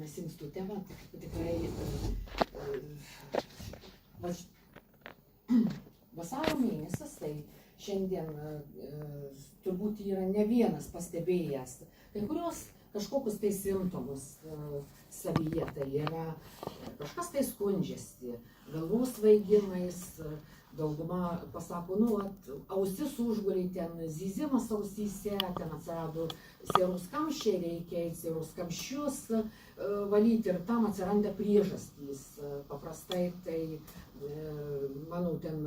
mes inkstų temą, tikrai vasario mėnesis, tai šiandien turbūt yra ne vienas pastebėjęs kai kurios kažkokius tai simptomus savyje, tai yra kažkas tai skundžiasi, galvos svaigimais, dauguma pasako, ausis užgulė, ten zyzimas ausyse, ten atsirado sierus kamščiai, reikia į sierus kamščius valyti ir tam atsiranda priežastys. Paprastai tai, manau, ten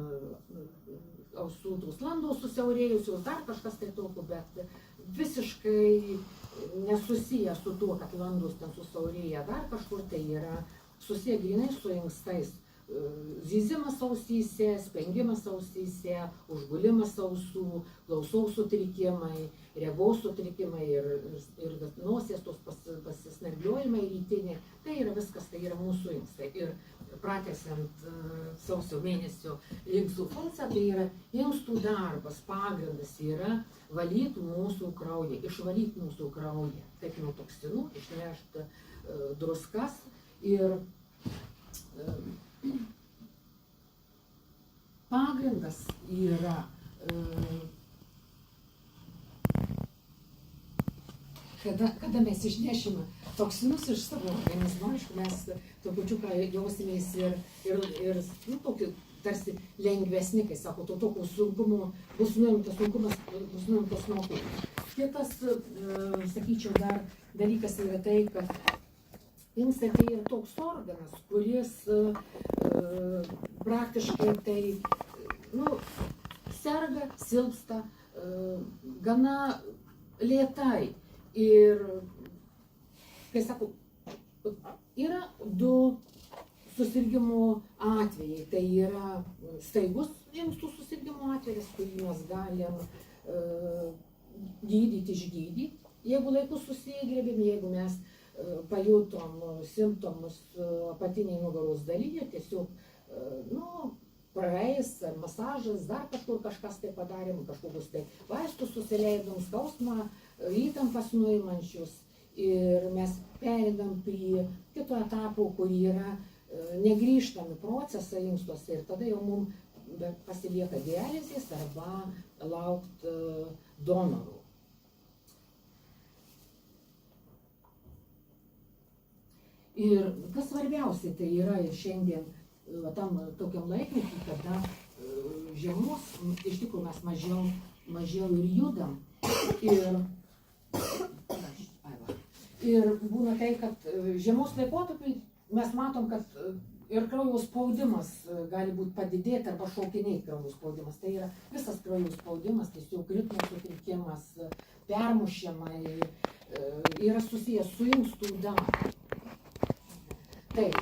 ausų tos landos susiaurėjusios, dar kažkas tai tokio, bet visiškai nesusiję su tuo, kad landos ten susiaurėja, dar kažkur tai yra susiję grynai su inkstais. Zyzimas ausyse, spengimas ausyse, užgulimas ausų, klausos sutrikimai, regos sutrikimai ir nosies tos pasisnargliojimai rytiniai. Tai yra viskas, tai yra mūsų inkstai. Ir pratęsiant sausio mėnesio inkstų funkciją, tai yra inkstų darbas, pagrindas yra valyti mūsų kraują, išvalyti mūsų kraują, taip nuo toksinų, išnešti druskas ir pagrindas yra kada mes išnešime toksinus iš savo organizmo, aišku, mes trupučiuką jausimės ir tokį tarsi lengvesni, kai sako, to tokio sunkumo bus nuimtas sunkumas, bus nuimtas nuo kūno. Kitas, sakyčiau, dar dalykas yra tai, kad inkstai tai yra toks organas, kuris praktiškai tai, serga, silpsta gana lėtai. Ir, kai sako, yra du susirgimo atvejai. Tai yra staigus inkstų susirgimo atvejas, kurį mes galim gydyti, išgydyti, jeigu laiku susigrėbėm, jeigu mes pajutom simptomus apatiniai nugaros dalyje, tiesiog, praeis, ar masažas, dar kažkur kažkas tai padarėm, kažkokius tai vaistus susileidom, skausmą, įtampas nuimančius ir mes perėdam prie kito etapo, kur yra negrįžtami procesai inkstuose ir tada jau mums pasilieka dializės arba laukti donorų. Ir kas svarbiausia, tai yra ir šiandien tam tokiam laikmetį, kada žiemos, iš tikrųjų mes mažiau ir judam. Ir būna tai, kad žiemos laikotarpiu mes matom, kad ir kraujo spaudimas gali būti padidėti arba šokinėti kraujo spaudimas. Tai yra visas kraujo spaudimas, tiesiog ritmo sutrikimas, permušimai, yra susijęs su inkstų darbu. Taip,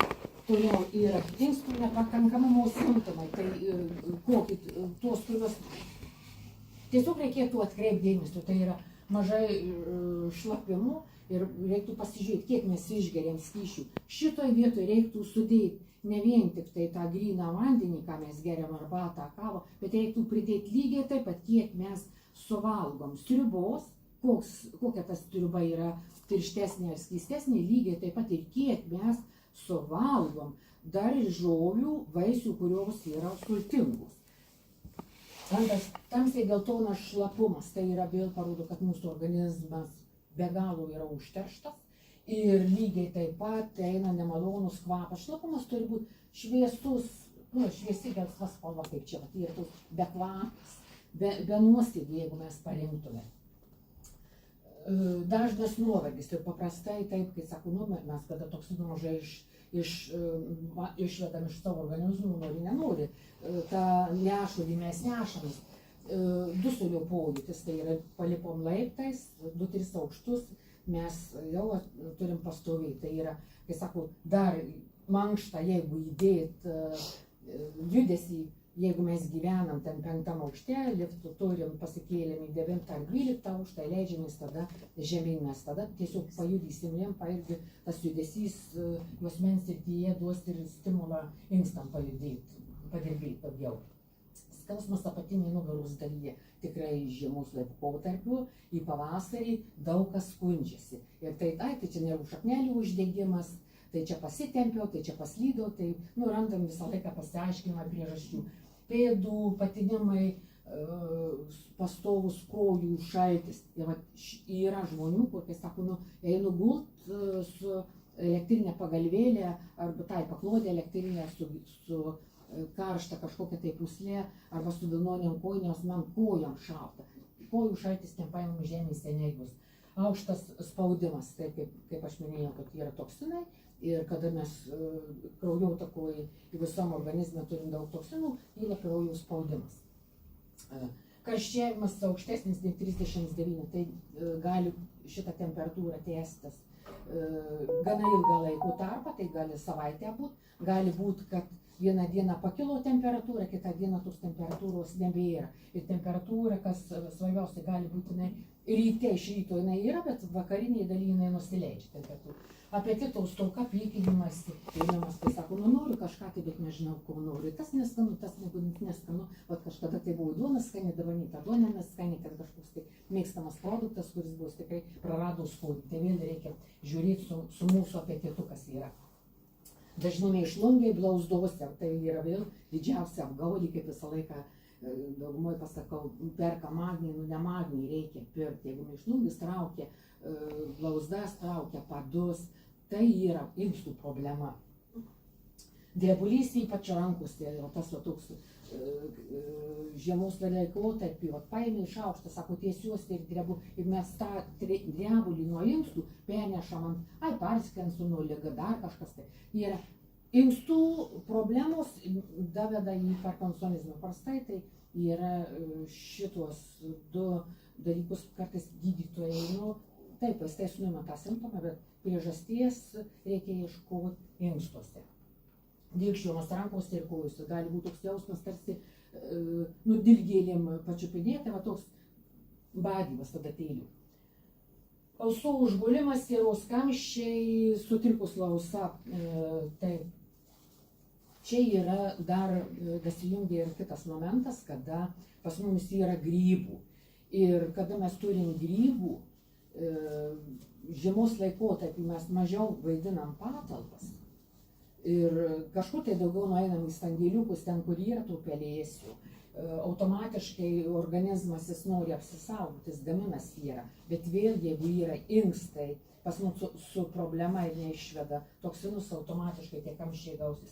toliau yra inkstų nepakankamumo simptomai, tai kokį tuos, kuriuos tiesiog reikėtų atkreipti dėmesį, tai yra mažai šlapimų ir reiktų pasižiūrėti, kiek mes išgeriam skysčių. Šitoj vietoj reiktų sudėti ne vien tik tai tą gryną vandenį, ką mes geriam, arbatą, kavą, bet reiktų pridėti lygiai taip pat, kiek mes suvalgom sriubos, kokia ta sriuba yra tirštesnė ar skystesnė, lygiai taip pat ir kiek mes suvalgom daržovių, vaisių, kurios yra sultingos. Antras, tamsiai geltonas šlapumas, tai yra vėl parodo, kad mūsų organizmas be galo yra užterštas ir lygiai taip pat eina nemalonus kvapas. Šlapumas turi būti šviesus, šviesi gelsva spalva, kaip čia, tai yra be kvapas, be nuostygų, jeigu mes parinktume. Dažnas nuovargis ir paprastai taip, kai sako, mes kada toksinų mažai išvedam iš savo organizmų, nori, nenori, tą nešulį mes nešamės. Dusulio pojūtis, tai yra palipom laiptais, 2-3 aukštus, mes jau turim pastovėti. Tai yra, kai sako, dar mankštą, jeigu įdėt judesį, jeigu mes gyvenam ten 5 aukšte, liftų turim, pasikėlėm į 9 ar 12 aukštą, leidžiamės tada žemyn, mes tada tiesiog pajudysim limpą irgi tas judesys juosmens srityje duos ir stimulą inkstam padirbėti daugiau. skausmas apatinėje nugaros dalyje. Tikrai žiemos laikotarpiu į pavasarį daug kas skundžiasi. Ir tai čia nervų šaknelių uždegimas, tai čia pasitempiau, tai čia paslydau, tai randam visą laiką pasiaiškinimą priežasčių. Pėdų, patinimai, pastovus kojų šaltis. Ir yra žmonių, kur, kai sako, einu gult su elektrinė pagalvėlė arba tai paklodė elektrinė su karšta kažkokia tai puslė arba su vilnoniam kojinėms, man kojom šalta. Kojų šaltis tempavimo žemės seniai bus. Aukštas spaudimas, tai kaip aš minėjau, kad yra toksinai ir kada mes kraujotakoj visam organizme turim daug toksinų, kyla kraujų spaudimas. Karščiavimas aukštesnis nei 39, tai gali šitą temperatūrą tęstis gana ilgą laiko tarpą, tai gali savaitę būti, gali būti, kad vieną dieną pakilo temperatūra, kitą dieną tos temperatūros nebėra. Ir temperatūra, kas svarbiausia, gali būti ryte, iš ryto jinai yra, bet vakariniai daly jinai nusileidžia temperatūra. Apetito stoka, pykinimas, ėjimas, tai sako, noriu kažką, tai bet nežinau, ko noriu. Tas neskanu, tas neskanu. Vat kažkada tai buvo duona skani, davanyta duona neskani, kad kažkoks tai mėgstamas produktas, kuris bus tikrai prarado skonį. Tai vėl reikia žiūrėti su mūsų apetitu, kas yra. Dažnai išlungiai blausdose, tai yra vėl didžiausia apgaulė, kaip visą laiką daugumoj pasakau, perka magnį, ne magnį reikia pirkti. Jeigu mėšlungis traukia blauzdas, traukia padus, tai yra inkstų problema. Drebulys ypač rankose, tas toks žiemos laikotarpį, paėmė iš aukštą, sako, tiesiuosi ir drebu, ir mes tą drebulį nuo inkstų pernešam ant, perskensų nuo liga, dar kažkas tai. Yra inkstų problemos daveda į parkinsonizmą. Prastai tai yra šitos du dalykus kartais gydytojai, taip, jis nuima tą simptomą, bet priežasties reikia ieškoti inkstuose. Dilgčiojimas rankose ir kojose, gali būti toks jausmas, tarsi dilgėlėm pačiupinėti, va toks badymas tada teilių. Ausų užgulimas, sieros kamščiai, sutrikus klausa, taip. Čia yra dar dasijungia ir kitas momentas, kada pas mumis yra grybų. Ir kada mes turim grybų, žiemos laikotarpį mes mažiau vaidinam patalpas. Ir kažkur tai daugiau nueinam į sandėliukus, ten, kur yra tų pelėsių. Automatiškai organizmas jis nori apsisaugoti, jis gaminas yra. Bet vėl, jeigu yra inkstai, pas mus su problema ir neišveda toksinus, automatiškai tie kamščiai gausis.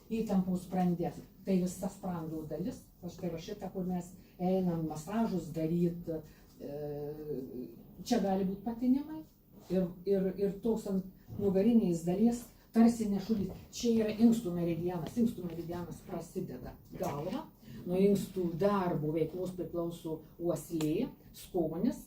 Įtampų sprandės, tai visa sprandų dalis, štai va šitą, kur mes einam masažus daryti, čia gali būti patinimai ir toks ant nugarinės dalies tarsi nešulys. Čia yra inkstų meridianas prasideda galva, nuo inkstų darbo veiklos priklauso uoslė, skonis,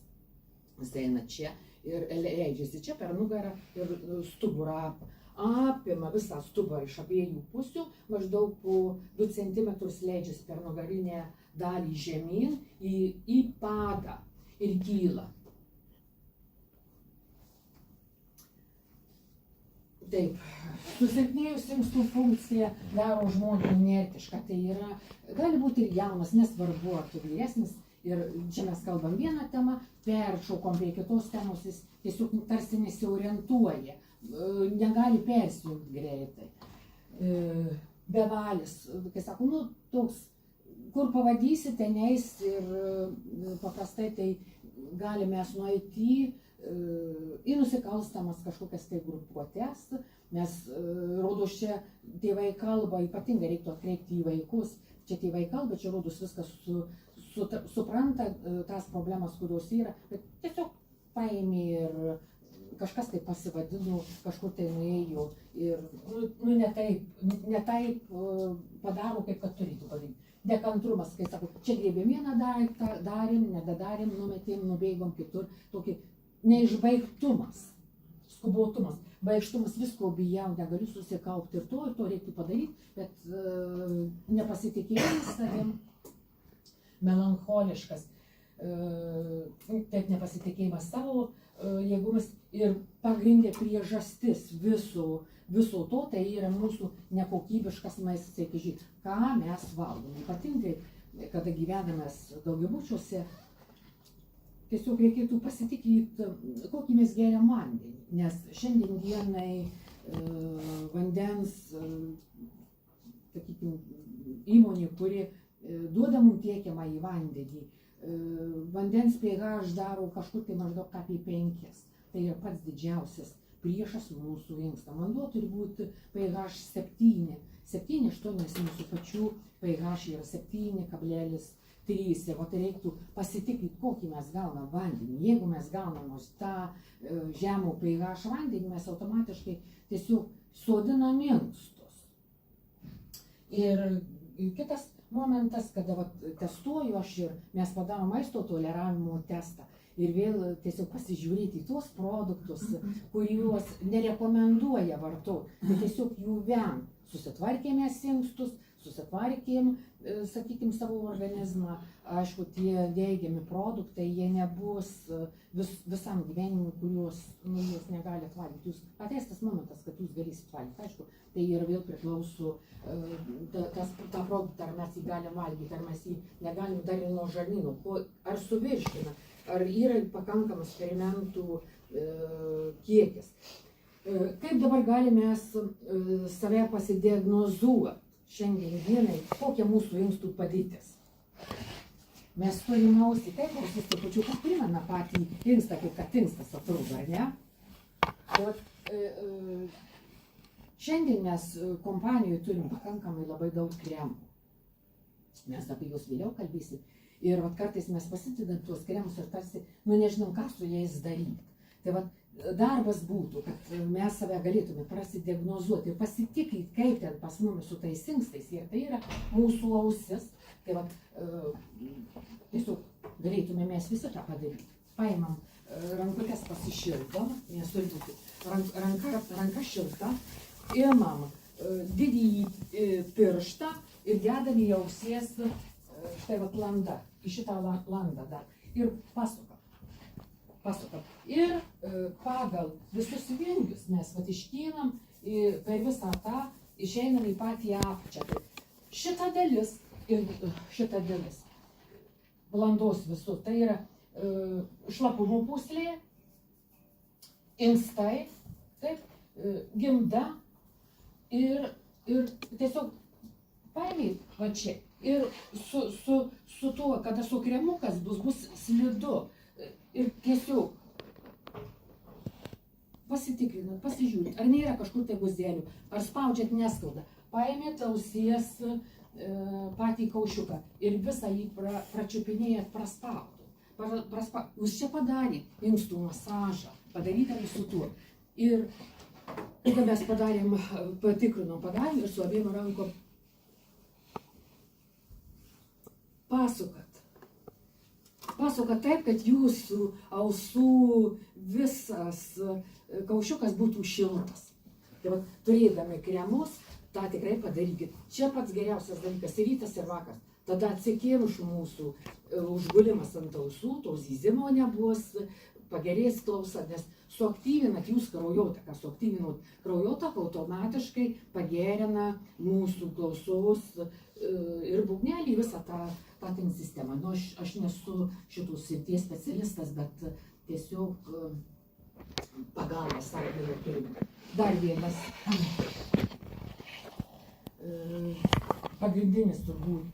jis eina čia ir leidžiasi čia per nugarą ir stuburą apima visą stuburą iš abiejų pusių, maždaug po 2 cm leidžiasi per nugarinę dalį žemyn į padą ir kyla. Taip, susilpnėjus inkstų funkcija daro žmogų inertišką, tai yra, gali būti ir jaunas, nesvarbu, ar tu vyresnis, ir čia mes kalbam vieną temą, peršokom prie kitos temos, jis tiesiog tarsi nesiorientuoja, negali persijungti greitai. Bevalis, kai sako, toks, kur pavadysi, ten eis ir paprastai tai galime nueiti į nusikalstamas kažkokias tai grupuotės, nes rodos čia tėvai kalba, ypatingai reiktų atkreipti į vaikus, čia tėvai kalba, čia rodos viskas supranta tas problemas, kurios yra, bet tiesiog paėmė ir kažkas tai pasivadino, kažkur tai nuėjo ir ne taip padaro, kaip kad turėtų padaryti. Nekantrumas, kai sako, čia griebėm vieną daiktą, darėm, nedadarėm, numetėm, nubėgom kitur, tokį neišbaigtumas, skubotumas, baigštumas, visko bijau, negaliu susikaupti ir to reiktų padaryti, bet nepasitikėjimas savim, melancholiškas, taip nepasitikėjimas savo jėgomis ir pagrindė priežastis viso to, tai yra mūsų nekokybiškas maistas, reikia žiūrėti, ką mes valgom. Ypatingai kada gyvename daugiabučiuose, tiesiog reikėtų pasitikrinti, kokį mes geriam vandenį, nes šiandien dienai vandens, sakykime, įmonė, kuri duoda mums tiekiamą į vandenį, vandens pH daro kažkur tai maždaug apie 5. Tai yra pats didžiausias priešas mūsų inkstam. Vanduo turi būti pH 7. 7-8 mūsų pačių pH yra 7,3. Ir tai reiktų pasitikrinti, kokį mes gaunam vandenį. Jeigu mes gaunam tą žemų pH vandenį, mes automatiškai tiesiog sodinam inkstus. Ir kitas momentas, kada testuoju aš ir mes padarom maisto toleravimo testą ir vėl tiesiog pasižiūrėti į tuos produktus, kuriuos nerekomenduoja vartoti, tai tiesiog jų vengti. Susitvarkėme inkstus, susitvarkėm, sakykime, savo organizmą. Aišku, tie neigiami produktai, jie nebus visam gyvenimui, kuriuos jūs negalite valgyti. Jūs ateis tas momentas, kad jūs galėsite valgyti. Aišku, tai ir vėl priklauso tą produktą, ar mes jį galim valgyti, ar mes jį negalim dar ir nuo žarnyno, ar suvirškina, ar yra pakankamas fermentų kiekis. Kaip dabar galime save pasidiagnozuoti šiandien dienai, kokia mūsų inkstų padėtis? Mes turim ausį, taip, ausis trupučiuką primena patį inkstą, kaip kad inkstas atrodo, ar ne? Šiandien mes kompanijoje turim pakankamai labai daug kremų. Mes apie juos vėliau kalbėsim. Ir kartais mes pasitidam tuos kremus ir tarsi, nežinom, ką su jais daryti. Tai darbas būtų, kad mes save galėtume prasidiagnozuoti ir pasitikrinti, kaip ten pas mumis su tais inkstais. Ir tai yra mūsų ausis. Tai tiesiog galėtume mes visą tą padaryti. Paimam rankutės pasišildom, nes turi būti ranka šilta, imam didįjį pirštą ir dedam į ausies štai landą, į šitą landą dar ir pasukam. Ir pagal visus vingius mes iškynam per visą tą, išeinam į patį apačią. Šita dalis ir šita dalis landos visų, tai yra šlapumo pūslė, inkstai, taip, gimda ir tiesiog paimėt va čia. Ir su tuo, kada su kremukas bus slidu. Ir tiesiog pasitikrinat, pasižiūrint, ar nėra kažkur tai guzdelių, ar spaudžiat neskauda. Paėmėt ausies patį kaušiuką ir visą jį pračiupinėjat praspaudų. Jūs čia padarėt inkstų masažą, padarydami su tuo. Ir kada mes patikrinom ir su abiem rankom pasukat taip, kad jūsų ausų visas kaušiukas būtų šiltas. Tai turėdami kremus, tą tikrai padarykit. Čia pats geriausias dalykas ir rytas ir vakar. Tada atsikėlus mūsų užgulimas ant ausų, to zyzimo nebus, pagerės klausa, nes suaktyvinat jūs kraujotaką, suaktyvinot kraujotaką automatiškai pagerina mūsų klausos ir būgnelį visą tą sistemą. Aš nesu šitų srities specialistas, bet tiesiog pagalbą savo galiu turime. Dar vienas pagrindinis turbūt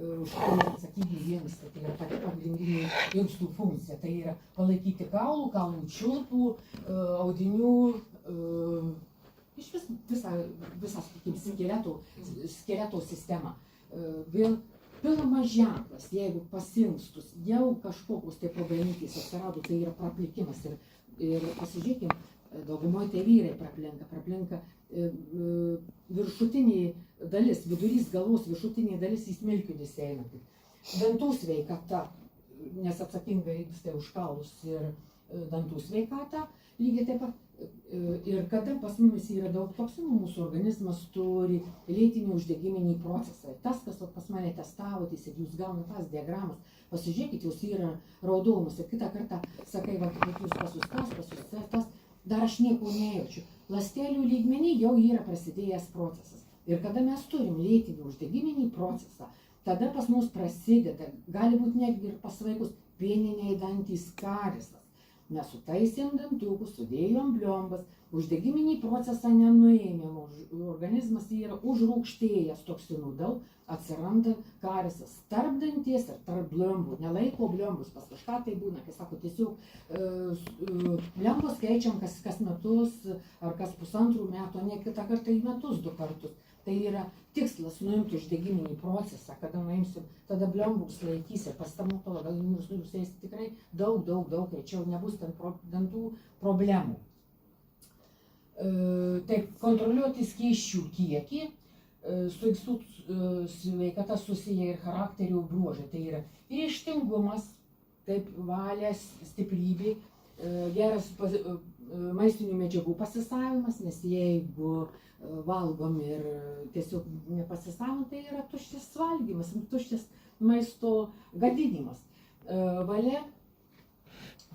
užkūrė atsakyti inkstai, tai yra pati pagrindinė inkstų funkcija, tai yra palaikyti kaulų čiulpų, audinių, iš visą skeleto sistemą. Vėl pirmas ženklas, jeigu pas inkstus jau kažkokius tai problemytės atsirado, tai yra praplikimas. Ir pasižiūrėkim, daugumoje tai vyrai praplinka viršutinė dalis, vidurys galvos viršutinė dalis į smilkinius eina. Dantų sveikata, nes atsakinga inkstai už kaulus ir dantų sveikata, lygiai taip pat. Ir kada pas mumis yra daug toksinų, mūsų organizmas turi lėtinį uždegiminį procesą. Tas, kas pas mane testavotės ir jūs gaunat tas diagramas, pasižiūrėkit, jūs yra raudonas ir kitą kartą sakai, kad jūs pasus tas, dar aš nieko nejaučiu. Ląstelių lygmenį jau yra prasidėjęs procesas. Ir kada mes turim lėtinį uždegiminį procesą, tada pas mus prasideda, gali būti netgi ir pas vaikus, pieniniai dantys karisas. Mes sutaisėm dantukus, sudėjom bliombas, uždegiminį procesą nenuėmėm, organizmas yra užrūgštėjęs toksinų daug, atsiranda karisas tarp danties ir tarp bliombų, nelaiko bliombus, pas kažką tai būna, kai sako, tiesiog bliombus keičiam kas metus ar kas pusantrų metų, ne kitą kartą į metus 2 kartus. Tai yra tikslas nuimti uždegiminį procesą, kada nuimsim, tada bliombus laikysi, pas stomatologą jūs nuimsite tikrai daug rečiau, nebus ten dantų problemų. Taip, kontroliuoti skysčių kiekį, su visų sveikata susiję ir charakterių bruožai, tai yra ryžtingumas, taip, valias, stiprybė, geras maistinių medžiagų pasisavinimas, nes jeigu valgom ir tiesiog nepasisavom, tai yra tuščias valgymas, tuščias maisto gadinimas. Valia,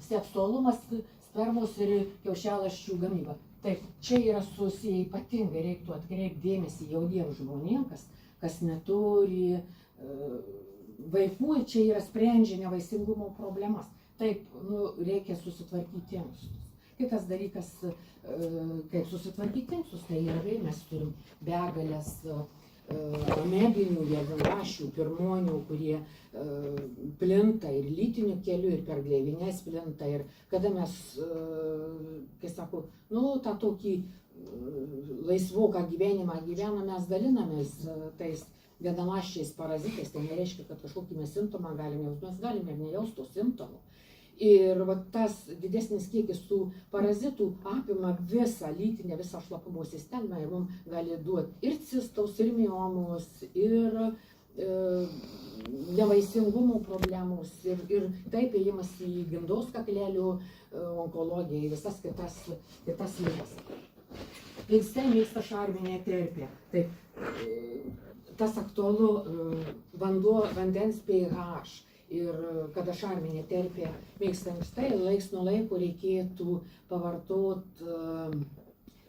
seksualumas, spermos ir kiaušialąsčių gamyba. Taip, čia yra susiję ypatingai, reiktų atkreipti dėmesį jauniems žmonėms, kas neturi vaikų, čia yra sprendžia nevaisingumo problemas. Taip, reikia susitvarkyti inkstus. Kitas dalykas, kaip susitvarkyti inkstus, tai yra, mes turim begalės amebinių, javelašių, pirmonių, kurie plinta ir lytiniu keliu, ir per gleivinės plinta. Ir kada mes, kai sako, tą tokį laisvoką gyvenimą gyvename, mes dalinamės tais vienaląsčiais parazitais, tai nereiškia, kad kažkokį mes simptomą galime jausti, mes galime ir nejausti tų simptomų. Ir tas didesnis kiekis tų parazitų apima visą lytinę, visą šlapimo sistemą ir mums gali duoti ir cistos, ir miomus, ir nevaisingumo problemos, ir taip ėjimas į gimdos kaklelių onkologiją, į visas kitas ligas. Pilste mėgsta šarminė terpė. Taip, tas aktualu vandens pH. Ir kada šarminė terpė mėgsta ankštai, laiks nuo laiko reikėtų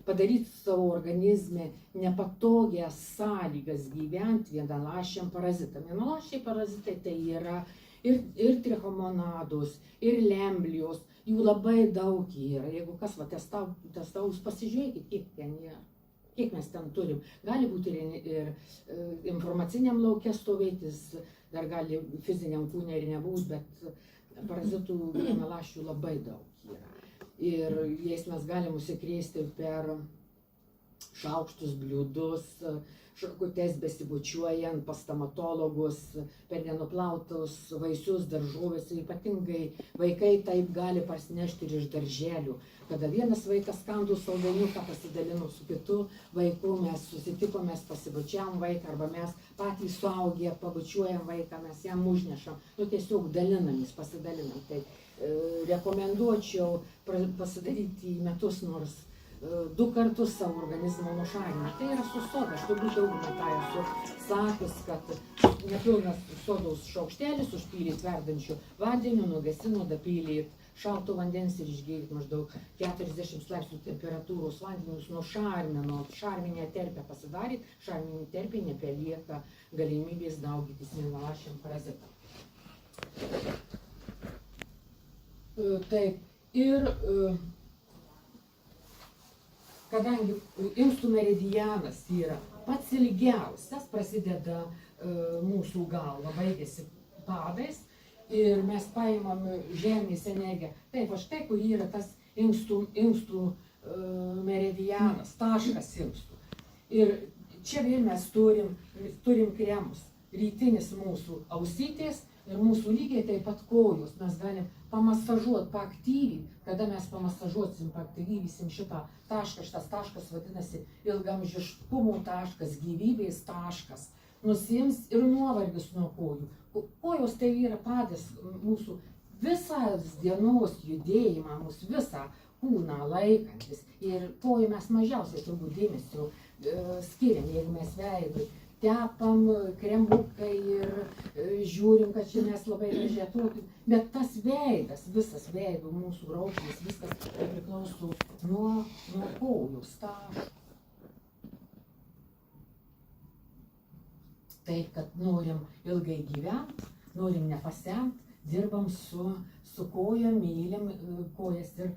padaryti savo organizme nepatogias sąlygas gyventi vienaląsčiam parazitam. Vienaląsčiai parazitai tai yra ir trichomonados, ir lemblijos, jų labai daug yra. Jeigu kas testavus, pasižiūrėkit, kiek ten yra. Kiek mes ten turim. Gali būti ir informaciniam lauke stovėtis, dar gali fiziniam kūne ir nebūti, bet parazitų vienaląsčių labai daug yra. Ir jais mes galim užsikrėsti per šaukštus, bliūdus, šakutes besibučiuojant pas stomatologus, per nenuplautus vaisius, daržovės. Ypatingai vaikai taip gali parsinešti ir iš darželių. Kada vienas vaikas skandų saldainiuką pasidalino su kitu vaiku, mes susitikom, mes pasibučiam vaiką, arba mes patys suaugę pabučiuojam vaiką, mes jam užnešam. Tiesiog dalinamės, pasidalinam. Tai rekomenduočiau pasidaryti į metus nors 2 kartus savo organizmo nušalinimą. Tai yra su soda. Aš turbūt daugumai tą esu sakus, kad nepilnas sodaus šaukštelis užpylėt verdančiu vandeniu, nugesino, dapylėt šalto vandens ir išgėrėt maždaug 40 laipsnių temperatūros vandenius nušarmino, šarminę terpę pasidarėt, šarminė terpė nepalieka galimybės daugytis vienaląsčiam parazitam. Taip, ir kadangi inkstų meridianas yra pats ilgiausias, prasideda mūsų galva, baigėsi padais ir mes paimam žemės energiją. Taip, štai kur yra tas inkstų meridianas, taškas inkstų. Ir čia vėl mes turim kremus. Rytinis mūsų ausytės ir mūsų lygiai taip pat kojos. Mes galim pamasažuoti, paaktyvinti. Kada mes pamasažuosim, paaktyvysim šitą tašką, šitas taškas vadinasi ilgamžiškumo taškas, gyvybės taškas. Nusiims ir nuovargis nuo kojų. Kojos tai yra padas mūsų visas dienos judėjimą, mūsų visą kūną laikantis. Ir kojų mes mažiausiai turbūt dėmesio skiriam, jeigu mes veidui tepam kremukai ir žiūrim, kad čia mes labai gražiai atrodom. Bet tas veidas, visas veidų mūsų raukšlis, viskas priklauso nuo kojų taško. taip, kad norim ilgai gyventi, norim nepasent, dirbam su kojom, mylim kojas ir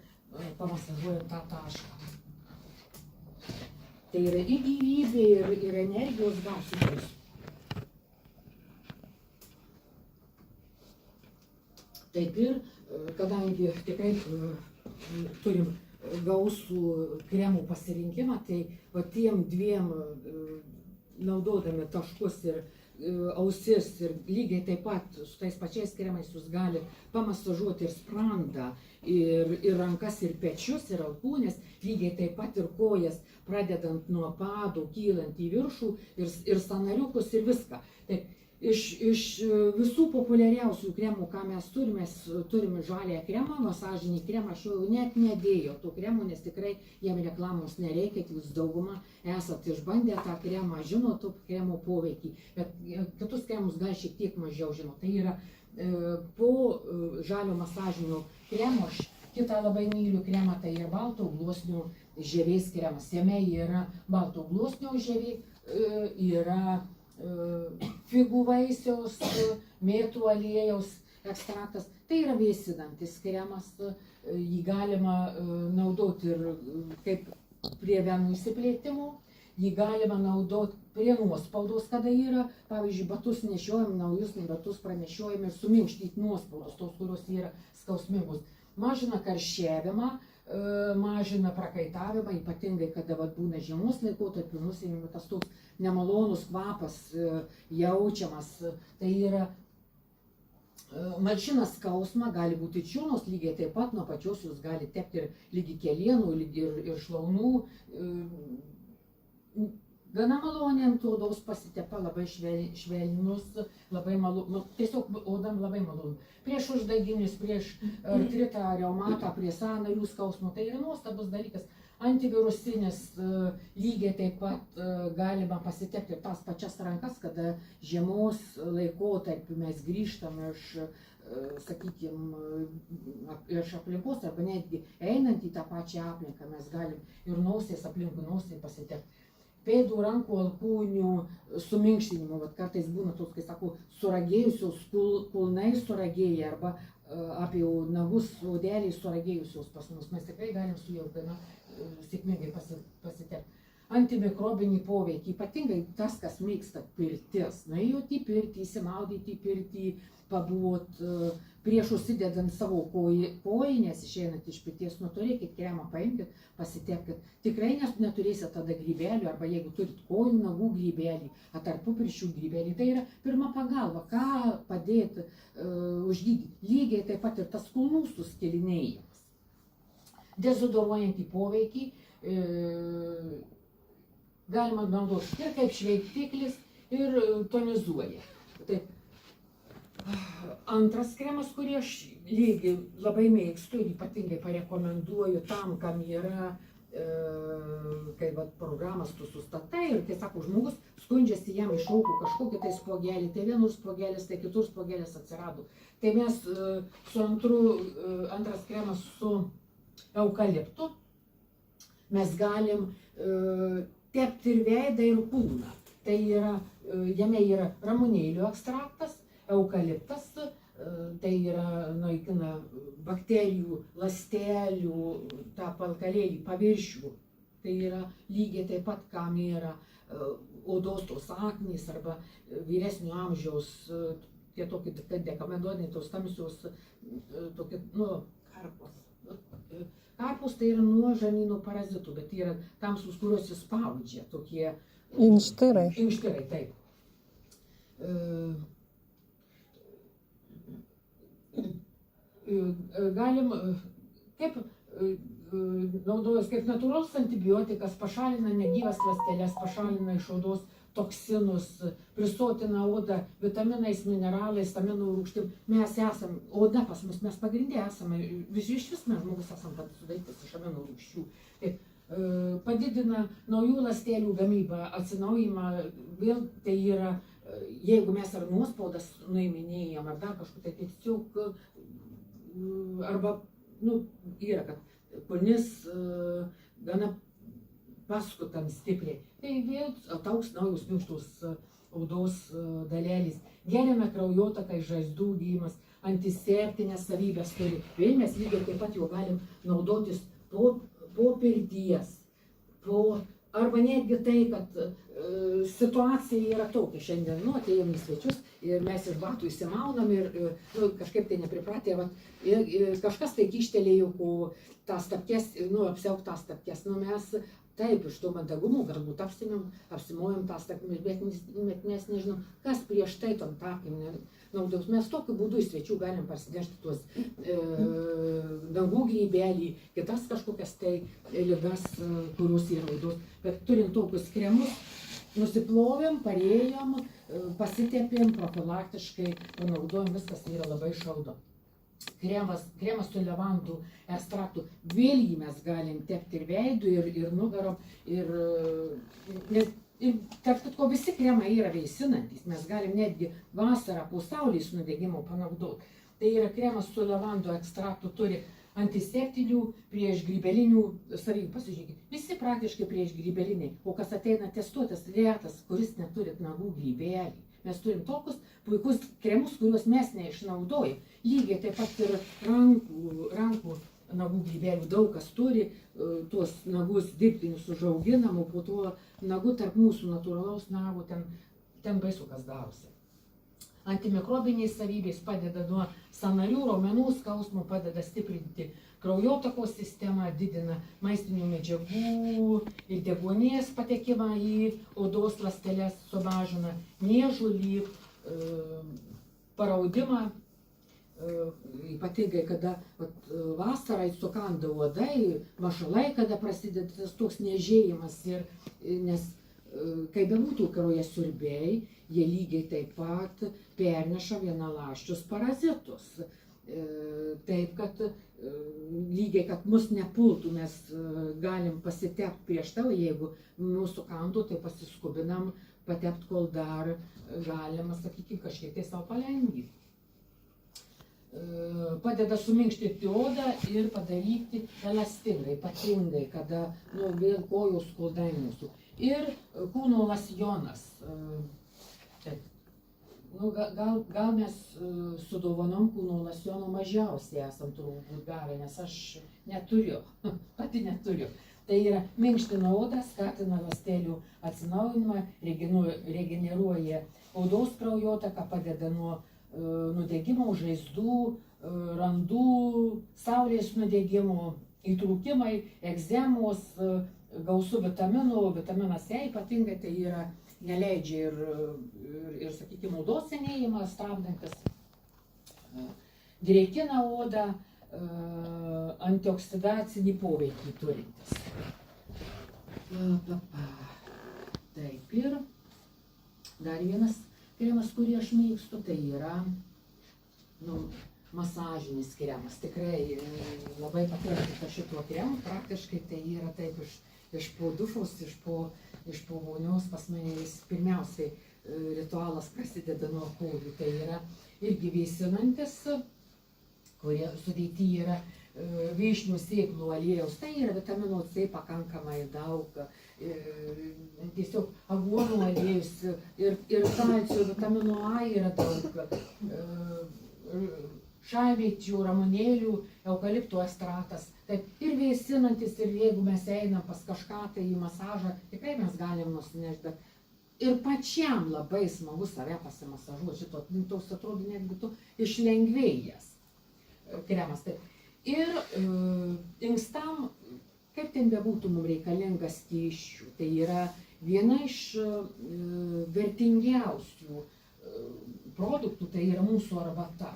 pamasažuojam tą tašką. Tai yra ir gyvybė, ir energijos gausimas. Taip ir, kadangi tikrai turim gausų kremų pasirinkimą, tai va tiem dviem naudodami taškus ir ausis ir lygiai taip pat su tais pačiais kremais jūs gali pamasažuoti ir sprandą, ir rankas, ir pečius, ir alkūnės, lygiai taip pat ir kojas, pradedant nuo padų, kylant į viršų, ir sąnariukus, ir viską. Taip, iš visų populiariausių kremų, ką mes turime žaliąją kremą, masažinį kremą, aš jau net nedėjau tų kremų, nes tikrai jiem reklamos nereikia, jūs dauguma esat išbandę tą kremą, žino tų kremų poveikį, bet kitus kremus gal šiek tiek mažiau žino. Tai yra po žalio masažinio kremo, aš kitą labai myliu kremą, tai yra balto gluosnio žievės kremas. Jame yra balto gluosnio žievė, yra figų vaisiaus, mėtų aliejaus ekstraktas. Tai yra vėsinantis kremas, jį galima naudoti ir kaip prie venų išsiplėtimo, jį galima naudoti prie nuospaudos, kada yra, pavyzdžiui, batus nešiojam, naujus batus pranešiojam ir suminkštyti nuospaudos, tos, kurios yra skausmingus. Mažina karščiavimą, mažina prakaitavimą, ypatingai, kada būna žiemos laikotarpiu, nusiėmė tas toks nemalonus kvapas jaučiamas. Tai yra malšina skausmą, gali būti čiurnos, lygiai taip pat nuo pačios jūs gali tepti ir lygi kelienų, ir šlaunų. Gana maloniai ant odos pasitepa, labai švelnus, labai malonu, tiesiog odam labai malonu. Prieš uždeginius, prieš artritą, reumatą, prie sąnarių skausmo, tai yra nuostabus dalykas. Antivirusinis lygiai taip pat galima pasitepti tas pačias rankas, kada žiemos laikotarpiu mes grįžtam iš aplinkos, arba netgi einant į tą pačią aplinką, mes galim ir nosies, aplinkui nosį pasitepti. Pėdų, rankų, alkūnių suminkštinimu, kartais būna toks, kai sakau, suragėjusios kulnai suragėję, arba apie nagus odeliai suragėjusios pas mus. Mes tikrai galim su jau gana sėkmingai pasitepti. Antimikrobinį poveikį, ypatingai tas, kas mėgsta pirtis, nuėjot į pirtį, įsimaudyti į pirtį, pabuvot, prieš užsidedant savo kojines, išeinant iš pirties, turėkit kremą, paimkit, pasitepkit. Tikrai neturėsit tada grybelių, arba jeigu turit kojų, nagų grybelį, ar tarpupirščių grybelį, tai yra pirma pagalba, ką padėti užgydyti. Lygiai taip pat ir tas kulnų suskilinėjimas. Dezodoruojantį poveikį galima naudoti ir kaip šveiktiklis, ir tonizuoja. Taip. Antras kremas, kurį aš lygiai labai mėgstu ir ypatingai parekomenduoju tam, kam yra, kai programas tu sustatai ir, kai sako, žmogus skundžiasi, jam išaugo kažkokį tai spuogelį, tai vienur spuogelis, tai kitur spuogelis atsirado. Tai mes antras kremas su eukaliptu, mes galim tepti ir veidą, ir kūną. Tai yra, jame yra ramunėlių ekstraktas, eukaliptas, tai yra naikina bakterijų, ląstelių, tą palkalėlį, paviršių. Tai yra lygiai taip pat, kam yra odos tos aknys arba vyresnio amžiaus, tie tokie dekamedoninai, tos tamsios, tokie, karpos. Karpos tai yra nuo žarnyno parazitų, bet yra tamsus, kuriuos įspaudžia, tokie inkštirai. Inkštirai, taip. Galim, kaip naudojas, kaip natūralus antibiotikas, pašalina negyvas ląsteles, pašalina iš odos toksinus, prisotina odą vitaminais, mineralais, aminų rūgštim. Mes esam, oda pas mus, mes pagrindė esame, iš vis mes žmogus esam sudarytas iš aminų rūgščių. Padidina naujų ląstelių gamybą, atsinaujimą, vėl tai yra, jeigu mes ar nuospaudas nuiminėjam, ar dar kažkur, tai tiesiog, arba, yra, kad kulnis gana paskutam stipriai. Tai vėl ataugs naujos minkštos odos dalelės. Gerina kraujotaką, žaizdų gydymas, antiseptinės savybės turi. Vėl mes lygiai taip pat jau galim naudotis po pirties, arba netgi tai, kad situacija yra tokia šiandien, atėjom į svečius ir mes iš batų įsimaunam ir kažkaip tai nepripratę, ir kažkas tai kištelėjo tas tapkes, apsiauk tas tapkes, mes taip iš to mandagumo galbūt apsimojom tas tapkes, bet mes nežinom, kas prieš tai tom tapkėm naudos. Mes tokiu būdu į svečių galim parsinešti tuos dangų grybelį, kitas kažkokias tai ligas, kurios yra naudos. Bet turint tokius kremus, nusiplovėm, parėjom, pasitepėm, profilaktiškai panaudojom, viskas yra labai šaudu. Kremas su levandų ekstraktu, vėl jį mes galim tepti ir veidų, ir nugarom, ir tarp kitko visi kremai yra veisinantys, mes galim netgi vasarą po saulės nudegimo panaudoti. Tai yra kremas su levandų ekstraktu, turi antiseptinių, priešgrybelinių savybių. Pasižiūrėkit, visi praktiškai priešgrybeliniai, o kas ateina testuotas, retas, kuris neturi nagų grybelį. Mes turim tokius puikus kremus, kuriuos mes neišnaudojam. Lygiai taip pat ir rankų nagų grybelių daug kas turi, tuos nagus dirbtinius užauginam, o po to nagų tarp mūsų natūralaus nago ten baisu kas darosi. Antimikrobiniais savybės padeda nuo sąnarių, raumenų skausmo, padeda stiprinti kraujotakos sistemą, didina maistinių medžiagų ir deguonies patekimą į odos ląsteles, sumažina niežulį, paraudimą, ypatingai kada vasarai sukanda uodai, mašalai, kada prasideda tas toks niežėjimas, nes kai bebūtų kraujasiurbiai, jie lygiai taip pat perneša vienaląsčius parazitus. Taip, kad lygiai, kad mus nepultų, mes galim pasitepti prieš tai, jeigu mūsų kandų, tai pasiskubinam patepti, kol dar galima, sakykime, kažkiek tai savo palengvinti. Padeda suminkštyti odą ir padaryti elastingai, ypatingai, kada vėl kojos skaudai mūsų. Ir kūno lasjonas. Gal mes su dovanom kūno lasjono mažiausiai esam turbūt gavę, nes aš neturiu, pati neturiu. Tai yra minkština odą, skatina ląstelių atsinaujinimą, regeneruoja odos kraujotaką, padeda nuo nudegimo, žaizdų, randų, saulės nudegimo, įtrūkimai, egzemos, gausu vitaminų, vitaminas E ypatingai tai yra neleidžia ir sakykime, odos senėjimą stabdantis, dreikina odą, antioksidacinį poveikį turintis. Taip, ir dar vienas kremas, kurį aš mėgstu, tai yra masažinis kremas. Tikrai labai patinka šituo kremu, praktiškai tai yra taip iš po dušos, iš po vonios pas mane pirmiausiai ritualas prasideda nuo kojų. Tai yra irgi vėsinantis, kurie sudėti yra vyšnių sėklų aliejaus. Tai yra vitamino C pakankamai daug, tiesiog aguonų aliejus ir kalcio, vitamino A yra daug, šalviečių, ramunėlių, eukaliptų ekstraktas. Taip, ir vėsinantis, ir jeigu mes einam pas kažką tai į masažą, tikrai mes galim nusinešti, bet ir pačiam labai smagu save pasimasažuoti. Toks atrodo netgi tu išlengvėjęs kremas. Taip. Ir inkstam, kaip ten bebūtų, mums reikalingas skysčių. Tai yra viena iš vertingiausių produktų, tai yra mūsų arbata.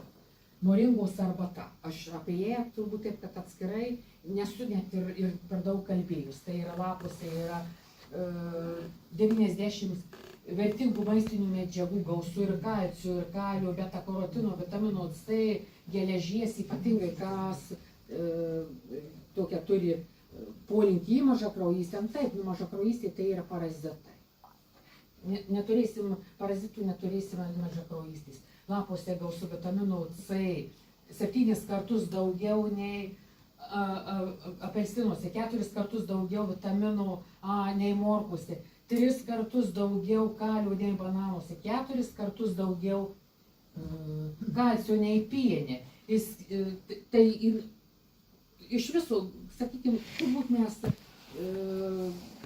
Moringos arbata. Aš apie ją turbūt taip, kad atskirai nesu net ir per daug kalbėjus. Tai yra lapuose, yra 90 vertingų maistinių medžiagų gausu, ir kalcio, ir kalio, beta-karotino, vitamino C, geležies, ypatingai kas tokia turi polinkį į mažakraujystę. Taip, mažakraujystė tai yra parazitai. Neturėsim parazitų, neturėsim mažakraujystės. Lapuose gausu vitamino C 7 kartus daugiau nei apelsinuose 4 kartus daugiau vitaminų A nei morkose, 3 kartus daugiau kalio nei bananuose, 4 kartus daugiau kalcio nei piene. Tai ir iš viso, sakykime, turbūt mes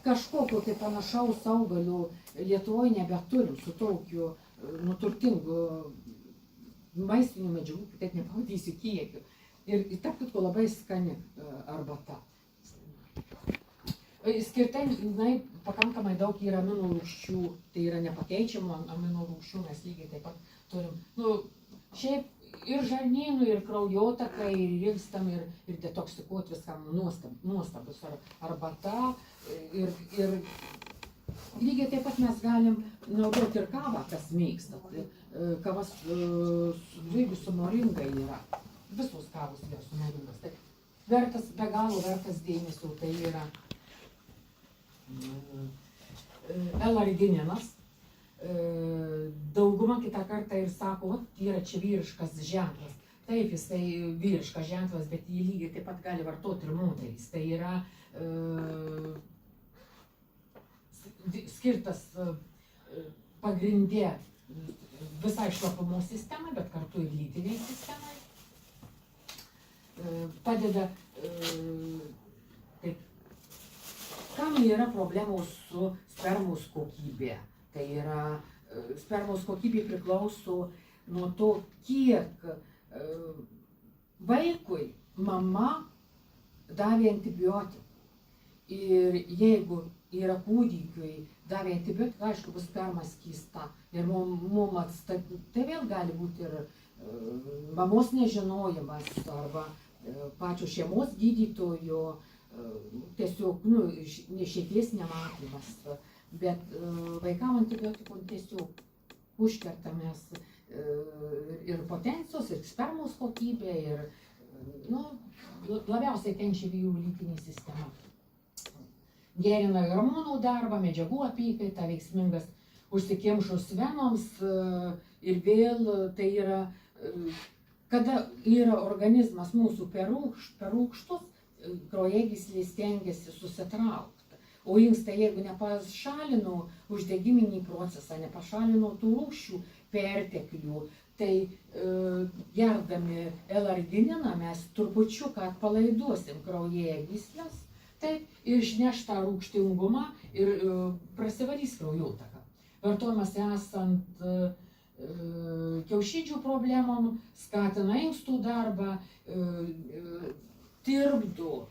kažkokio tai panašaus augalio Lietuvoje nebeturim su tokiu turtingu maistinių medžiagų, kitaip nepavadysiu, kiekiu. Ir tarp kitko labai skani arbata. Skirtai, pakankamai daug yra aminų rūgščių, tai yra nepakeičiamų aminų rūgščių, mes lygiai taip pat turim. Šiaip ir žarnynų, ir kraujotakai, ir inkstam, ir detoksikuoti viskam nuostabus arbata. Ir lygiai taip pat mes galim naudoti ir kavą, kas mėgsta. Kavas su moringa yra. Visos kavos yra su moringas. Tai vertas, be galo vertas dėmesio, tai yra L-argininas. Dauguma kitą kartą ir sako, yra čia vyriškas ženklas. Taip, jisai vyriškas ženklas, bet jį lygiai taip pat gali vartoti ir moterys. Tai yra skirtas pagrindė visai šlapimo sistemai, bet kartu ir lytiniai sistemai. Padeda, taip, kam yra problemos su spermos kokybė? Tai yra, spermos kokybė priklauso nuo to, kiek vaikui mama davė antibiotikų. Ir jeigu yra kūdikiui davė antibiotikų, aišku, bus sperma skysta. Ir mums tai vėl gali būti ir mamos nežinojimas arba pačio šeimos gydytojo tiesiog, išeities nematymas. Bet vaikam antibiotikų tiesiog užkertamės ir potencijos, ir spermos kokybė, ir labiausiai kenčia vyrų lytinė sistema. Gerina hormonų darbą, medžiagų apykaitą, veiksmingas užsikimšus venoms ir vėl tai yra, kada yra organizmas mūsų per rūgštus, kraujagyslės stengiasi susitraukti. O inkstai, jeigu nepašalino uždegiminį procesą, nepašalino tų rūgščių perteklių, tai gerdami L-argininą mes trupučiuką atpalaiduosim kraujagyslės, taip, ir išneš tą rūgštingumą ir prasivalys kraujotaka. Vartojimas esant kiaušidžių problemom, skatina inkstų darbą, tirpdo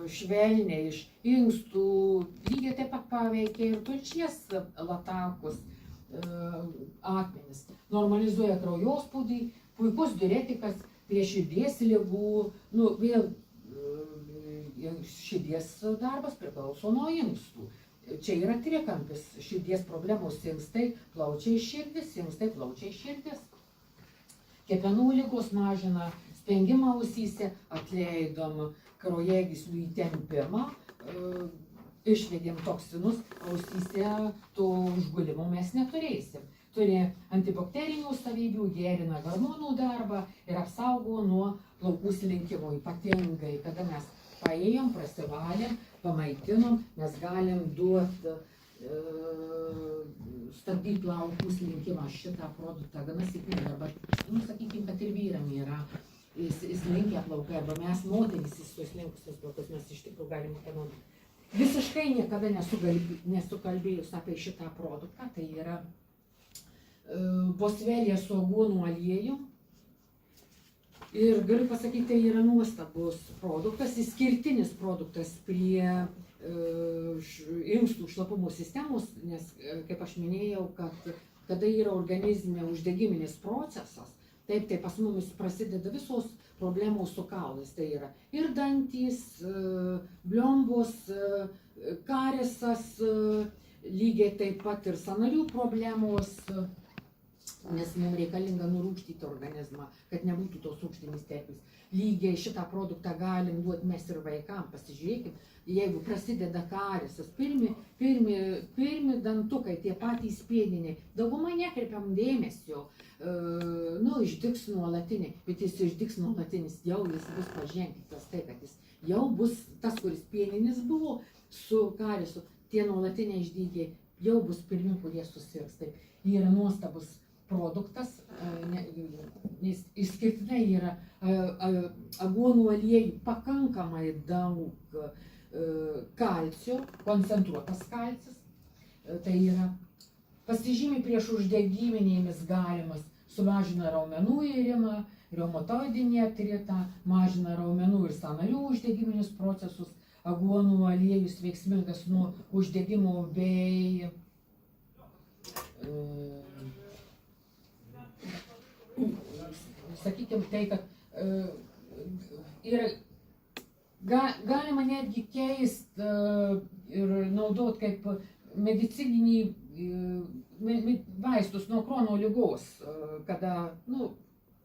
švelniai iš inkstų, lygiai taip pat paveikia ir tulžies latakus akmenis. Normalizuoja kraujospūdį, puikus diuretikas prie širdies ligų, vėl širdies darbas priklauso nuo inkstų. Čia yra trikampis, širdies problemos inkstai, plaučiai širdis, inkstai, plaučiai širdis. Kepenų ligos mažina spengimą ausyse, atleidom kraujagyslių įtempimą, išvedėm toksinus, ausyse to užgulimo mes neturėsim. Turi antibakterinių savybių, gerina hormonų darbą ir apsaugo nuo plaukų slinkimo. Ypatingai, kada mes paėjom, prasivalėm, pamaitinom, mes galim duoti, stabdyti plaukų slinkimą. Šitą produktą gana sėkmingai, arba, sakykime, kad ir vyram yra įslinkę plaukai, arba mes moterys įslinkusios plaukus, mes iš tikrųjų galim ekonomiti. Visiškai niekada nesukalbėjus apie šitą produktą, tai yra bosvelija su aguonų aliejum. Ir galiu pasakyti, tai yra nuostabus produktas, išskirtinis produktas prie inkstų šlapimo sistemos, nes, kaip aš minėjau, kad kada yra organizme uždegiminis procesas, taip, tai pas mumis prasideda visos problemos su kaulais. Tai yra ir dantys, bliombos, karisas, lygiai taip pat ir sąnarių problemos, nes mums reikalinga nurūgštyti organizmą, kad nebūtų tos rūgštinės terpės. Lygiai šitą produktą galim duoti mes ir vaikam. Pasižiūrėkim, jeigu prasideda karisas, pirmi pirmi dantukai, tie patys pėdiniai, daugumai nekreipiam dėmesio, išdygs nuolatiniai, bet jis išdygs nuolatinis, jau jis bus paženklintas tai, kad jis jau bus tas, kuris pėdinis buvo su karisu, tie nuolatiniai išdygiai jau bus pirmi, kurie susirgs. Tai yra nuostabus produktas, išskirtinai yra aguonų aliejų pakankamai daug kalcio, koncentruotas kalcis, tai yra pasižymi prieš uždegiminėmis galimas, sumažina raumenų irimą, reumatoidinį artritą, mažina raumenų ir sąnarių uždegiminius procesus, aguonų aliejus veiksmingas nuo uždegimo bei sakykime tai, kad galima netgi keisti ir naudoti kaip medicininį vaistus nuo Krono ligos, kada,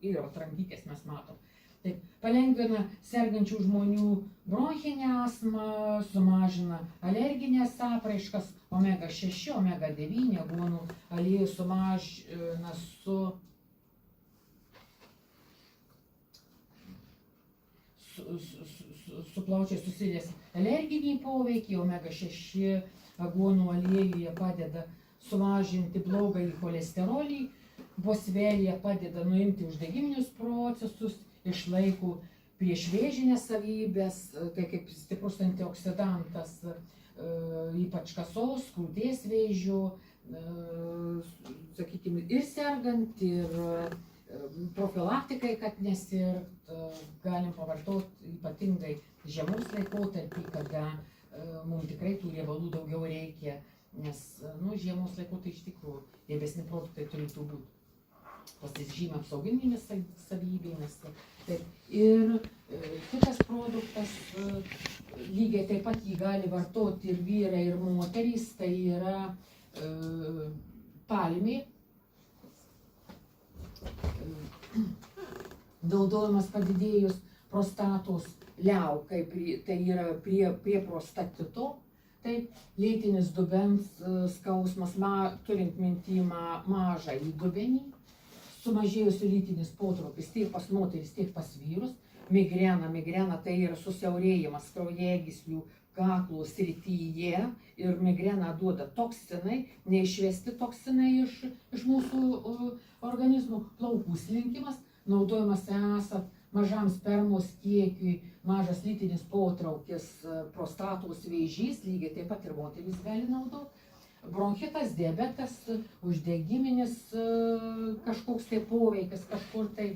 yra trankytės mes matom. Taip, palengvina sergančių žmonių bronchinę astmą, sumažina alerginės apraiškas, omega-6, omega-9 aguonų aliejus sumažina su plaučiais susijęs alerginį poveikį, omega-6 aguonų aliejuje padeda sumažinti blogąjį cholesterolį, bosvėlyje padeda nuimti uždegiminius procesus, išlaiko priešvėžinės savybės, tai kaip stiprus antioksidantas, ypač kasos, krūties vėžio, sakykime, ir sergant, ir profilaktikai, kad nesirgt, galim pavartoti ypatingai žiemos laikotarpį, kada mums tikrai tų riebalų daugiau reikia, nes žiemos laikotarpį iš tikrųjų riebesni produktai turėtų būti pasižymę apsauginėmis savybėmis. Ir kitas produktas, lygiai taip pat jį gali vartoti ir vyrai, ir moterys, tai yra palmė. Naudojamas padidėjus prostatos liaukai, tai yra prie prostatito, taip, lėtinis dubens skausmas, turint minty mažą į dubenį, sumažėjusi lytinis potraukis tiek pas moteris, tiek pas vyrus, migrena tai yra susiaurėjimas kraujagyslių kaklų srityje ir migreną duoda toksinai, neišvesti toksinai iš mūsų organizmų, plaukų slinkimas, naudojamas esant mažam spermos kiekiui, mažas lytinis potraukis, prostatos vėžys, lygiai taip pat ir moteris gali naudoti. Bronchitas, diabetas, uždegiminis kažkoks tai poveikis, kažkur tai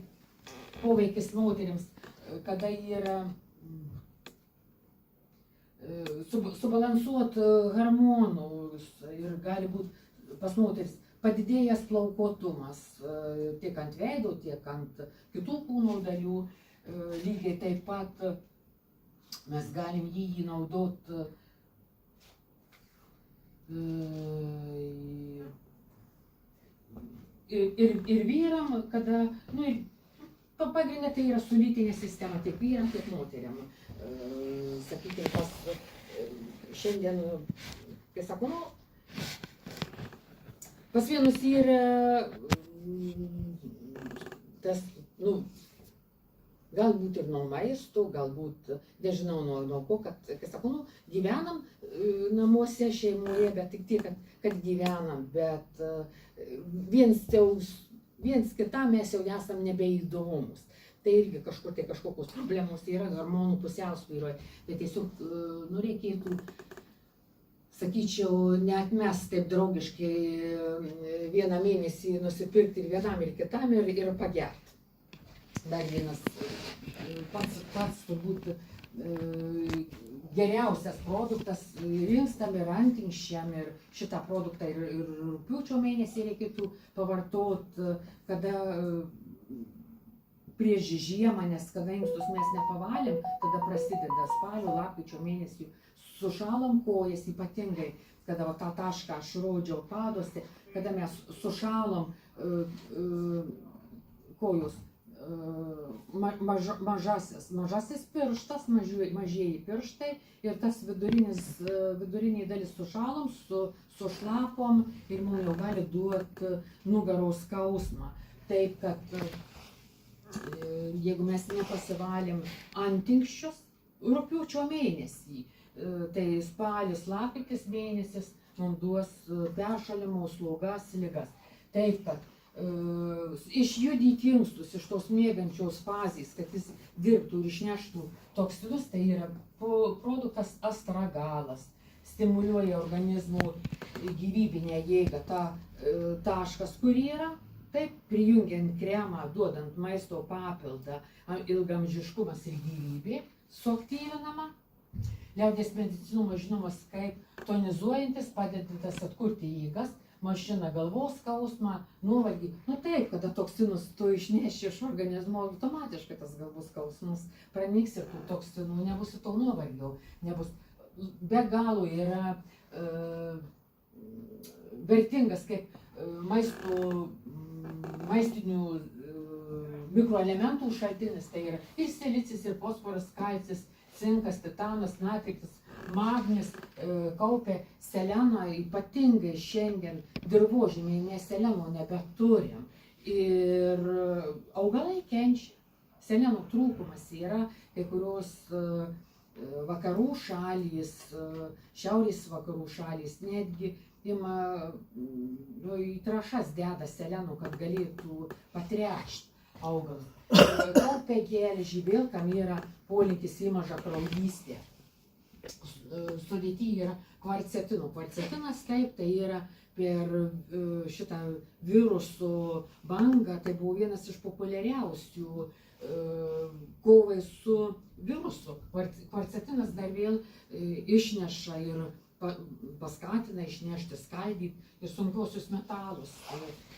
poveikis moterims, kada yra subalansuot hormonus ir gali būti pas moteris padidėjęs plaukuotumas tiek ant veido, tiek ant kitų kūno dalių. Lygiai taip pat mes galim jį naudoti ir vyram, kada, pagrindė tai yra su lytinė sistema, tiek vyram, tiek moteriam. Sakykime, šiandien, kai sako, pas vienus yra tas, galbūt ir nuo maisto, galbūt, nežinau nuo ko, kad, kai sako, gyvenam namuose, šeimoje, bet tik tiek, kad gyvenam, bet viens kitam mes jau esam nebeįdomus. Tai irgi kažkokios problemos yra hormonų pusiausvyroje, bet tiesiog reikėtų, sakyčiau, neatmest taip draugiškai vieną mėnesį nusipirkti ir vienam, ir kitam, ir pagerti. Dar vienas pats turbūt geriausias produktas rinkstam ir antinkščiam, ir šitą produktą ir rugpjūčio mėnesį reikėtų pavartoti, kada prieš žiemą, nes kada inkstus mes nepavalėm, tada prasideda spalio, lapkričio mėnesį, sušalam kojas ypatingai, kada tą tašką aš rodžiau paduose, kada mes sušalam kojos, mažasis pirštas, mažieji pirštai ir tas viduriniai dalis su šalom, su šlapom ir mums jau gali duoti nugaros skausmą. Taip, kad jeigu mes nepasivalėm antinkščius rugpjūčio mėnesį, tai spalis, lapkritis mėnesis mums duos peršalimo, slogas, ligas. Taip, kad išjudyti inkstus iš tos miegančios fazės, kad jis dirbtų ir išneštų toksinus, tai yra produktas astragalas, stimuliuoja organizmų gyvybinę jėgą, tą taškas, kur yra, taip, prijungiant kremą, duodant maisto papildą, ilgamžiškumas ir gyvybė suaktyvinama. Liaudies medicinoje žinomas kaip tonizuojantis, padedantis atkurti jėgas, mažina galvos skausmą, nuovargį. Nu taip, kada toksinus tu išneši iš organizmo, automatiškai tas galvos skausmas pranyks ir tų toksinų nebus ir to nuovargio. Nebus. Be galo yra vertingas kaip maistinių mikroelementų šaltinis. Tai yra ir silicis, ir fosforas, kalcis, cinkas, titanas, natritis, magnis, kaupia seleną, ypatingai šiandien dirvožemiai mes seleno nebeturim. Ir augalai kenčia. Seleno trūkumas yra, kai kurios vakarų šalys, šiaurės vakarų šalys netgi ima į trąšas deda seleno, kad galėtų patręšti augalą. Kaupia geležį, vėl kam yra polinkis į mažą kraujystę. Sudėty yra kvarcetino. Kvarcetinas taip, tai yra per šitą virusų bangą, tai buvo vienas iš populiariausių kovai su virusu. Kvarcetinas dar vėl išneša ir paskatina išnešti, skaldyti ir sunkiuosius metalus.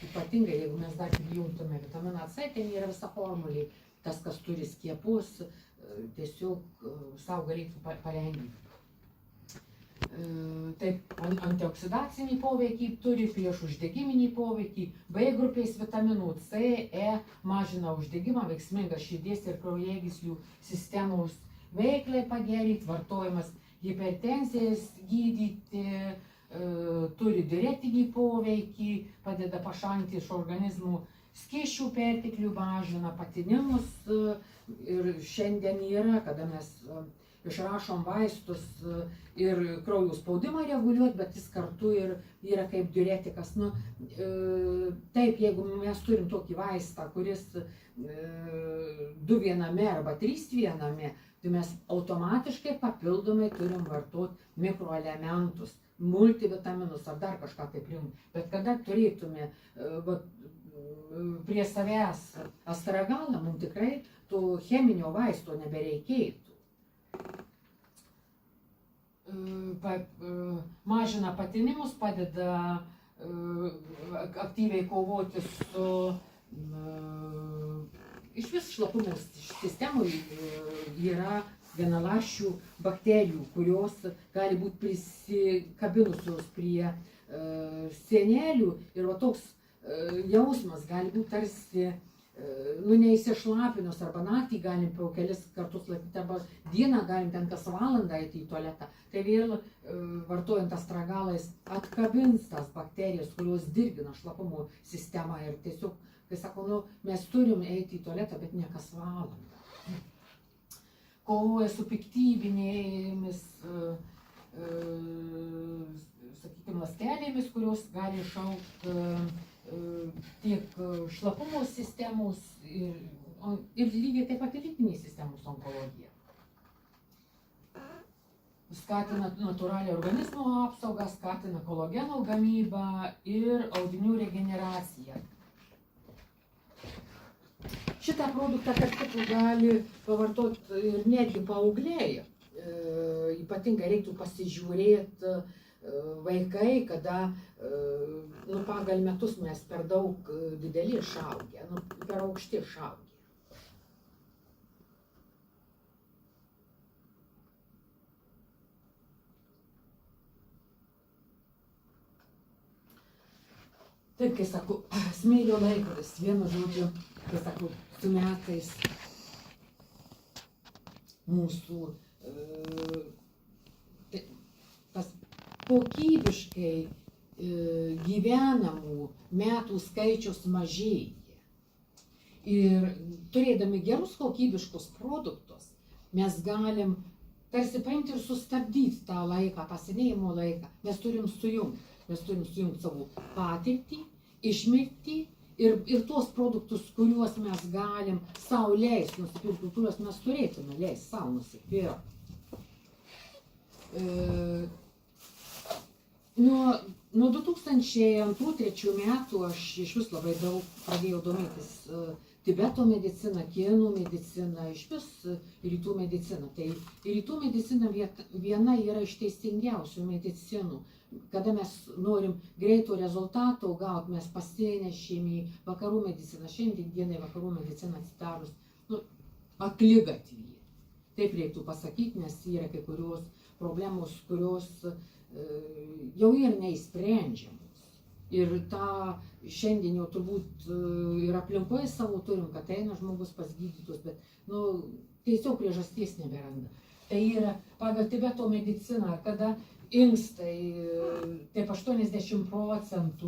Ypatingai, jeigu mes dar prijungtume vitaminą C, ten yra visa formulė. Tas, kas turi skiepus, tiesiog savo galėtų palengvinti. Taip, antioksidacinį poveikį turi, prieš uždegiminį poveikį, B grupės vitaminų C, E mažina uždegimą, veiksminga širdies ir kraujagyslių sistemos veiklai pagerinti, vartojimas hipertenzijas gydyti, turi diuretinį poveikį, padeda pašalinti iš organizmų skysčių perteklių, mažina patinimus ir šiandien yra, kada mes išrašom vaistus ir kraujų spaudimą reguliuoti, bet jis kartu ir yra kaip diuretikas. Nu, taip, jeigu mes turim tokį vaistą, kuris 2 viename arba 3 viename, tai mes automatiškai papildomai turim vartoti mikroelementus, multivitaminus ar dar kažką taip rimti. Bet kada turėtume prie savęs astragalą, mums tikrai to cheminio vaisto nebereikėtų. Mažina patinimus, padeda aktyviai kovoti su iš vis šlapimo sistemoje yra vienaląsčių bakterijų, kurios gali būti prisikabinusios prie sienelių ir va toks jausmas gali būti tarsi neįsišlapinus arba naktį galim po kelis kartus lankyti arba dieną galim ten kas valandą eiti į tualetą. Tai vėl vartojant astragalais atkabins tas bakterijas, kurios dirgina šlapimo sistemą ir tiesiog, kai sako, mes turim eiti į tualetą, bet ne kas valandą. Kovoja su piktybinėmis, sakykime, ląstelėmis, kurios gali išaugti tiek šlapimo sistemos ir lygiai taip pat ir lytinės sistemos onkologija. Skatina natūralią organizmo apsaugą, skatina kolageno gamybą ir audinių regeneraciją. Šitą produktą kažkaip gali pavartoti ir netgi paaugliai. Ypatingai reiktų pasižiūrėti vaikai, kada pagal metus mes per daug dideli išaugę, per aukšti išaugę. Taip, kai sakau, smėlio laikrodis, vienu žodžiu, kai sakau, su metais mūsų tas kokybiškai gyvenamų metų skaičius mažėja. Ir turėdami gerus kokybiškus produktus, mes galim tarsi paimti ir sustabdyti tą laiką, tą senėjimo laiką. Mes turim sujungti savo patirtį, išmirtį ir tuos produktus, kuriuos mes galim savo leisti nusipirkti, kuriuos mes turėtume leisti savo nusipirkti. Nuo 2002-2003 metų aš iš vis labai daug pradėjau domėtis Tibeto medicina, kinų medicina, iš vis rytų medicina. Tai rytų medicina viena yra iš teisingiausių medicinų. Kada mes norim greito rezultato gauti, mes pasinešim į vakarų mediciną. Šiandien dienai vakarų medicina atsidarus akligatvyje. Taip reiktų pasakyti, nes yra kai kurios problemos, kurios jau yra neįsprendžiamos. Ir tą šiandien jau turbūt ir aplinkoje savo turim, kad eina žmogus pas gydytus, bet tiesiog priežasties neberanda. Tai yra pagal Tibeto mediciną, kada inkstai, taip 80%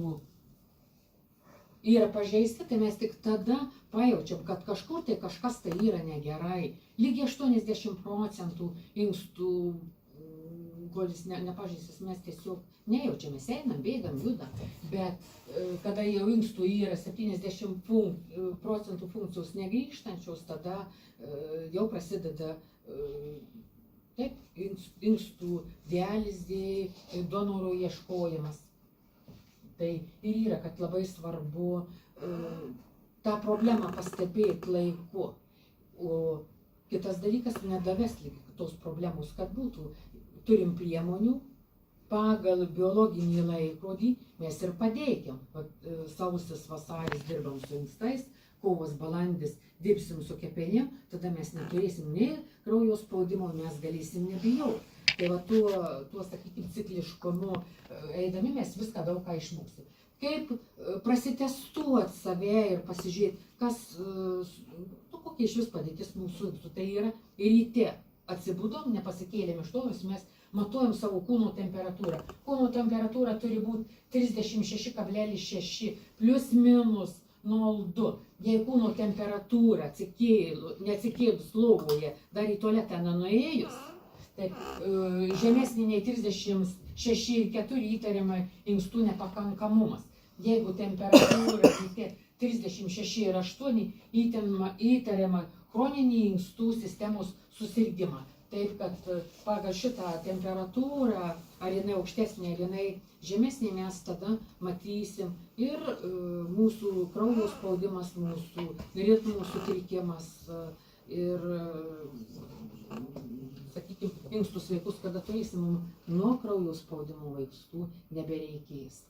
yra pažeisti, tai mes tik tada pajaučiam, kad kažkur tai kažkas tai yra negerai. Lygiai 80% inkstų, golis nepažeistas, mes tiesiog nejaučiam, mes einam, bėgam, judam, bet kada jau inkstų yra 70% funkcijos negrįžtančios, tada jau prasideda inkstų dializė, donorų ieškojimas. Tai ir yra, kad labai svarbu tą problemą pastebėti laiku. O kitas dalykas, nedavesti tos problemos, kad būtų. Turim priemonių, pagal biologinį laikrodį mes ir padėkim. Sausis, vasaris dirbam su inkstais, kovas, balandis dirbsim su kepenim, tada mes neturėsim nei kraujo spaudimo, mes galėsim nebijauti. Tai va tuo sakykime, cikliškumu eidami mes viską daug ką išmoksim. Kaip prasitestuoti save ir pasižiūrėti, kokia iš vis padėtis mūsų inkstų. Tai yra ryte atsibudom, nepasikėlėm iš lovos, mes matuojam savo kūno temperatūrą. Kūno temperatūra turi būti 36,6 plius minus 0,2. Jei kūno temperatūra neatsikėlus lovoje, dar į tualetą nenuėjus, tai žemesnė nei 36,4 įtariama inkstų nepakankamumas. Jeigu temperatūra 36,8 įtariama chroninį inkstų sistemos susirgimą. Taip, kad pagal šitą temperatūrą, ar jinai aukštesnė, ar jinai žemesnė, mes tada matysim ir mūsų kraujo spaudimas, mūsų ritmų sutrikimas ir, sakykime, inkstų sveikus, kada turėsim, nuo kraujo spaudimo vaistų nebereikės.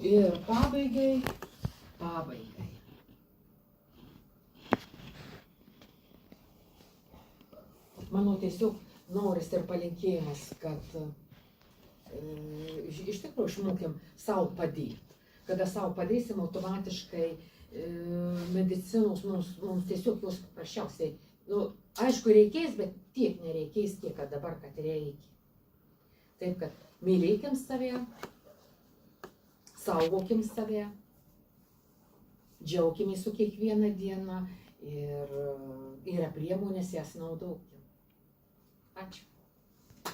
Ir pabaigai. Manau, tiesiog noris ir palinkėjimas, kad iš tikrųjų išmokim savo padėti. Kada savo padėsim, automatiškai medicinos mums tiesiog jos paprasčiausiai, aišku, reikės, bet tiek nereikės, tiek, kad dabar, kad reikia. Taip, kad mylėkim save, saugokim save, džiaukimės su kiekvieną dieną ir yra priemonės, jas naudokim. Ačiū.